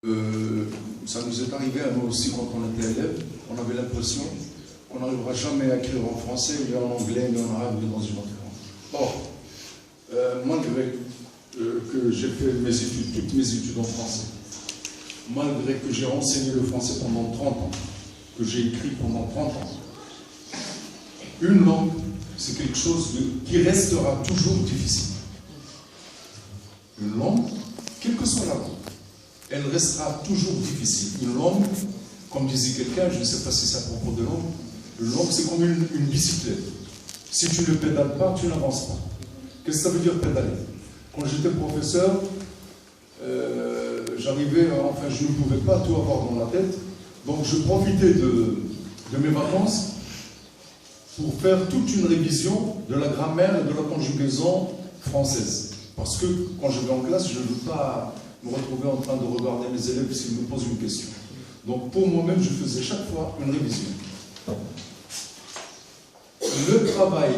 Ça nous est arrivé à nous aussi quand on était élèves. On avait l'impression qu'on n'arrivera jamais à écrire en français, ni en anglais, ni en arabe, ni dans une autre langue. Or, malgré que j'ai fait toutes mes études en français, malgré que j'ai enseigné le français pendant 30 ans, que j'ai écrit pendant 30 ans, une langue, c'est quelque chose qui restera toujours difficile. Une langue, quelle que soit la langue, elle restera toujours difficile. Une langue, comme disait quelqu'un, je ne sais pas si c'est à propos de langue, une langue c'est comme une bicyclette. Si tu ne pédales pas, tu n'avances pas. Qu'est-ce que ça veut dire pédaler? Quand j'étais professeur, j'arrivais, enfin je ne pouvais pas tout avoir dans la tête, donc je profitais de mes vacances pour faire toute une révision de la grammaire et de la conjugaison française. Parce que quand je vais en classe, je ne veux pas me retrouver en train de regarder mes élèves s'ils me posent une question. Donc pour moi-même, je faisais chaque fois une révision. Le travail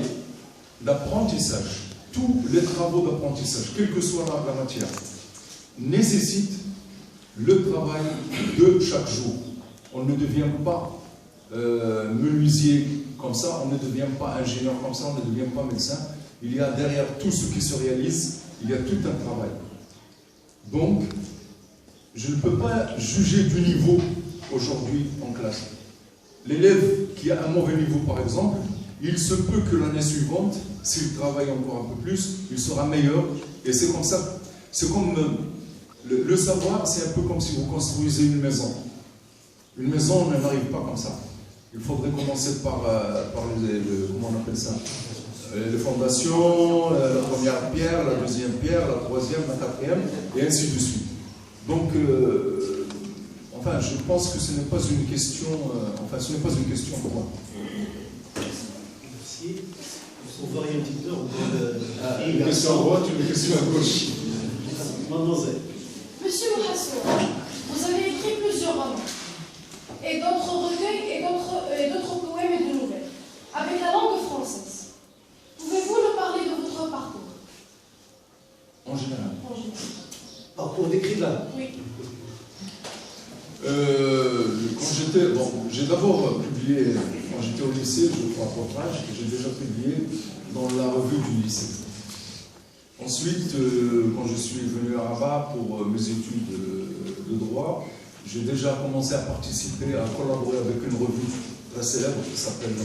d'apprentissage, tous les travaux d'apprentissage, quelle que soit la matière, nécessitent le travail de chaque jour. On ne devient pas menuisier comme ça, on ne devient pas ingénieur comme ça, on ne devient pas médecin. Il y a derrière tout ce qui se réalise, il y a tout un travail. Donc, je ne peux pas juger du niveau aujourd'hui en classe. L'élève qui a un mauvais niveau, par exemple, il se peut que l'année suivante, s'il travaille encore un peu plus, il sera meilleur. Et c'est comme ça. C'est comme le savoir, c'est un peu comme si vous construisez une maison. Une maison, on n'arrive pas comme ça. Il faudrait commencer par comment on appelle ça, les fondations, la première pierre, la deuxième pierre, la troisième, la quatrième, et ainsi de suite. Donc, enfin, je pense que ce n'est pas une question, ce n'est pas une question pour moi. Merci. On varie un petit peu. Une question à droite, une question à gauche. Mademoiselle. Monsieur Mourassour, vous avez écrit plusieurs romans, et d'autres recueils, et d'autres poèmes et de nouvelles, avec la langue française. Pouvez-vous nous parler de votre parcours? En général. En général. Parcours d'écrivain. Oui. Quand j'étais, j'ai d'abord publié, quand j'étais au lycée, je crois à Potrage, j'ai déjà publié dans la revue du lycée. Ensuite, quand je suis venu à Rabat pour mes études de droit, j'ai déjà commencé à participer, à collaborer avec une revue très célèbre qui s'appelle